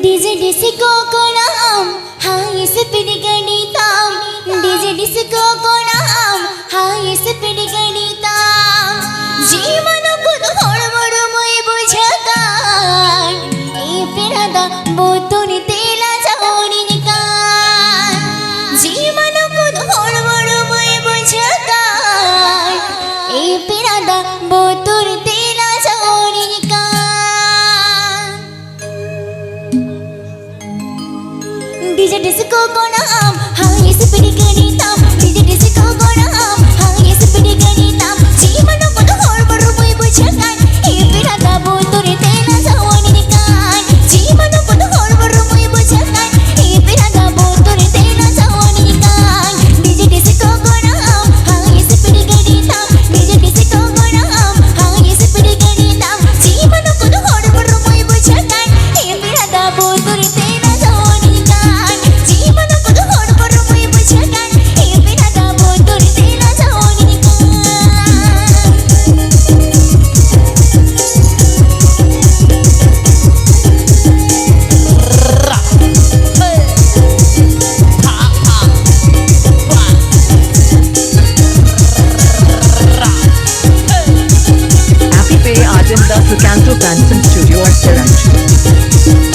DJ disco को नाम high speed गणिताम DJ disco को नाम हाई स्पीड गणिताम जीवन को हड़बड़ मैं बुझकान ए पेरादा बोतुन तेला जाऊनी निकान जीवन को हड़बड़ मैं बुझकान ए पेरादा बोतुन तेला जाऊनी निकान डीजे डिस्को को नाम हाई स्पीड गणिताम डीजे डिस्को को नाम हाई स्पीड गणिताम जीवन को हड़बड़ मैं बुझकान ए पेरादा बोतुन तेला जाऊनी निकान जीवन को हड़बड़ मैं बुझकान ए पेरादा बोतुन तेला जाऊनी निकान डीजे डिस्को को नाम हाई स्पीड गणिताम डीजे डिस्को को नाम हाई स्पीड गणिताम जीवन को हड़बड़ मैं बुझकान ए पेरादा बोतुन तेला जाऊनी निकान जीवन को हड़बड़ मैं बुझकान ए पेरादा बोतुन तेला जाऊनी निकान Happy Pay Ajanda Sukanto Phantom Studio at Siraj.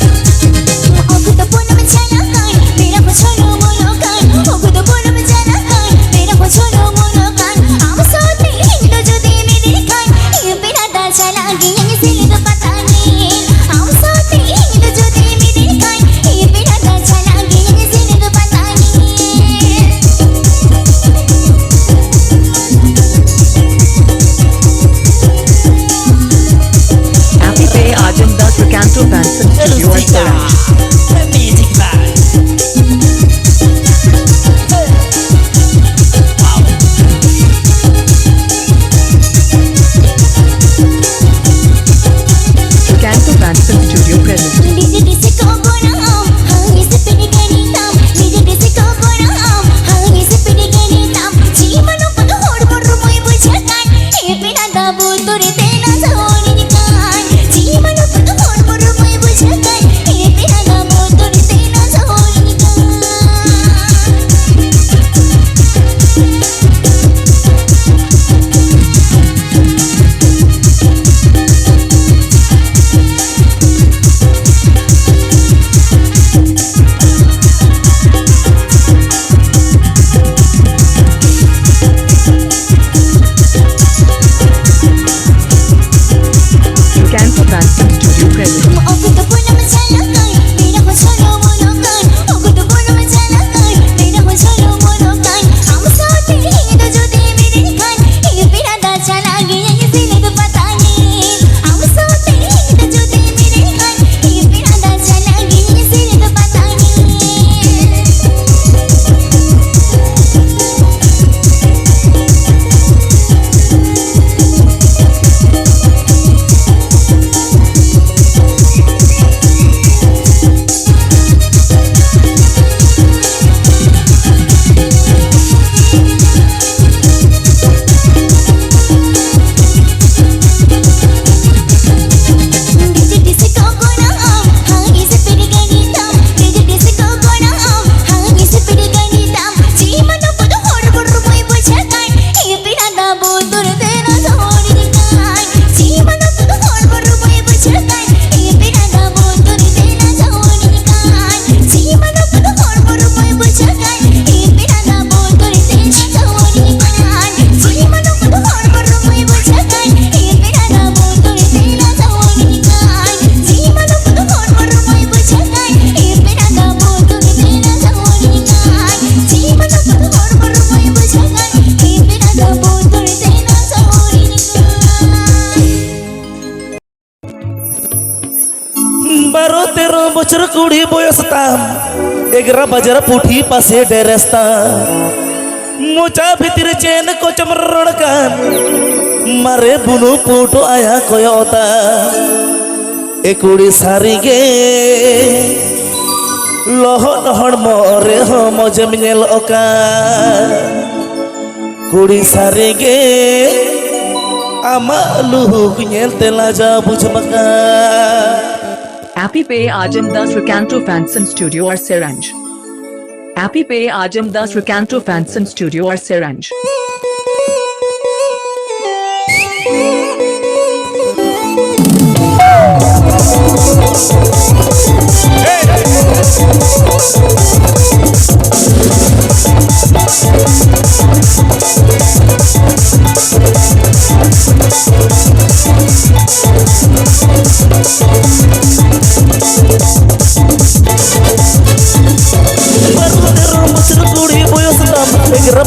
ओगुद Poonam जाना कान मेरा पछोलो मोनो कान ओगुद पूनम जाना कान मेरा पछोलो मोनो कान आम सोते हिंदू जुदी मेरे कान ये बिना दाचा लागी ये सिल तो पता नहीं आम सोते हिंदू जुदी मेरे कान ये बिना दाचा लागी ये सिल तो पता नहीं Happy Pay Ajanda Sukanto Phantom Studio at Siraj. Music Band. Sukanto Phantom Studio present. DJ disco को नाम हाई स्पीड गणिताम डीजे डिस्को को नाम हाई स्पीड गणिताम जीवन को हड़बड़ मैं बुझकान ए पेरादा बोतुन तेला जाऊनी निकान जीवन को हड़बड़ मैं बुझकान ए पेरादा बोतुन तेला जाऊनी निकान Sukanto Phantom Studio present. ओगुद Poonam जाना कान मेरा पछोलो मोनो कान ओगुद पूनम जाना कान मेरा पछोलो मोनो कान आम सोते हिंदू जुदी मेरे कान ये बिना दाचा लागी ये सिल तो पता नहीं आम सोते हिंदू जुदी मेरे कान ये बिना दाचा लागी ये सिल तो पता नहीं डीजे डिस्को को नाम हाई स्पीड गणिताम डीजे डिस्को को नाम हाई स्पीड गणिताम जीवन को हड़बड़ मैं बुझकान ए पेरादा बोतुन तेला जाऊनी निकान जीवन को हड़बड़ मैं बुझकान ए पेरादा बोतुन तेला जाऊनी निकान जीवन को हड़बड़ मैं बुझकान ए पेरादा बोतुन तेला जाऊनी निकान जीवन को हड़बड़ मैं बुझकान ए पेरादा बोतुन तेला जाऊनी निकान जीवन को हड़बड़ मैं बुझकान ए पेरादा बोतुन तेला जाऊनी निकान जीवन को हड़बड़ मैं बुझकान ए पेरादा बोतुन तेला जाऊनी निकान 12-13 বছর কুড়ি বয়স তাম 11 বাজার পুঠি পাশে ডেরেস্তাম মোচা ভিতরে চেন কোচমর রড়কান মারে বুনু পুটো আয়া কয়তা এ কুড়ি সারিগে লহন হড়মরে হমজম নেল ওকা কুড়ি সারিগে Ama luhuk nyel tela ja bujbaka. Appy Pay Ajam Das Recanto Fanson Studio or Seranj. Appy Pay Ajam Das Recanto Fanson Studio or Seranj.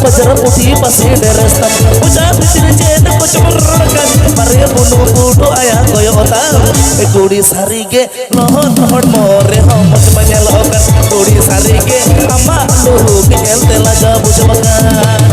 Bajara putih pasti derestam ucap bitir jen kuch merkan pare bunu kudu aya koyo otam kudi sarige lohon lohon more homot menyalokan kudi sarige ama luhu kinyel tela jabu jemakan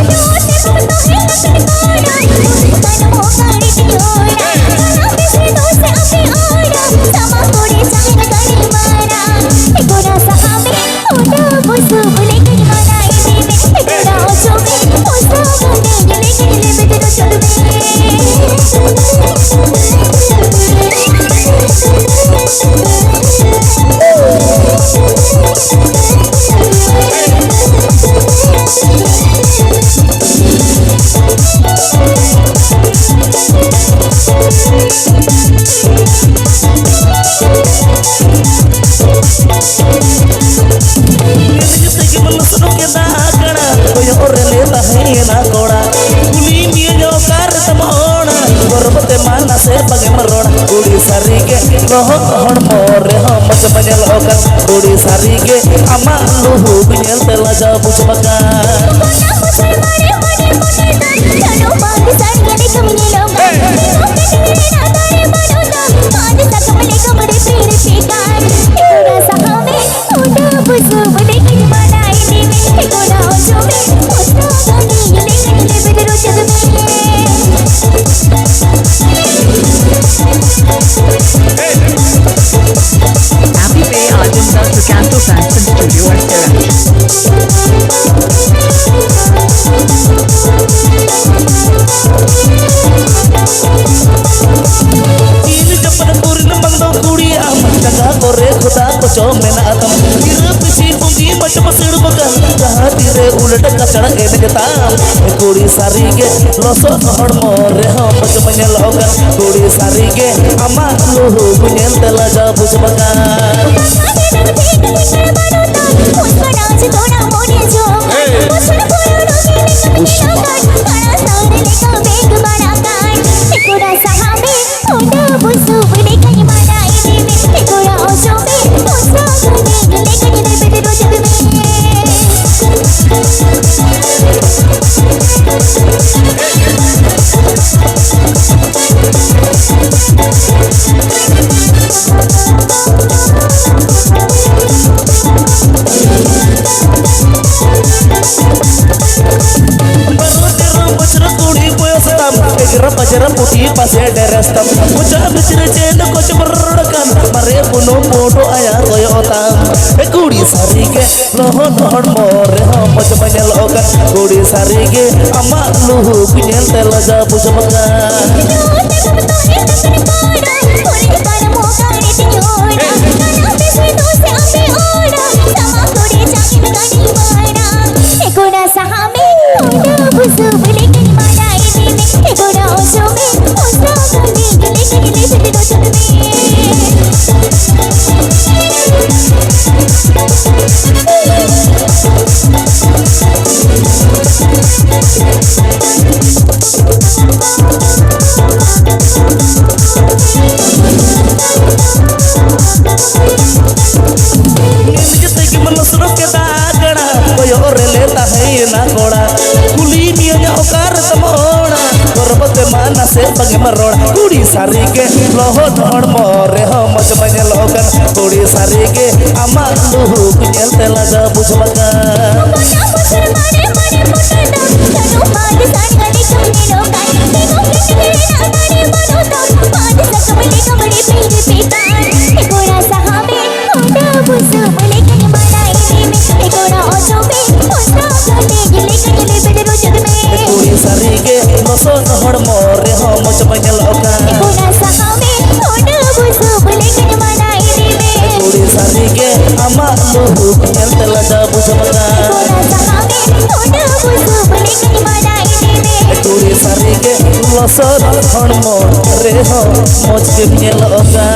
Kudi sarige lohon lohon more homot menyalokan kudi sarige ama luhu kinyel tela jabu jemakan Appy Pay Ajam Das Recanto Fanson Studio or Seranj. Kudi amat jaga kore kota koco mena atam kira pisi pungi macam masir bakal jahat dire ulat kacang ene ketam kudi sarige loso hor more homot menyalokan kudi sarige ama luhu kunyel tela jabu jemakan bajara putih pasti derestam ucap bitir jen kuch merkan pare bunu kudu aya koyo otam kudi sarige lohon lohon more homot menyalokan kudi sarige ama luhu kinyel tela jabu jemakan kudi sarige lohon lohon more homot menyalokan kudi sarige ama luhu kinyel tela jabu jemakan Kudi sarige loso hor more homot चमका कोना सहावे थोड़ा बुसु बने कनी मनाई देवे कुड़ी सारी के लसर हणमो रे हो मोज के मिलगा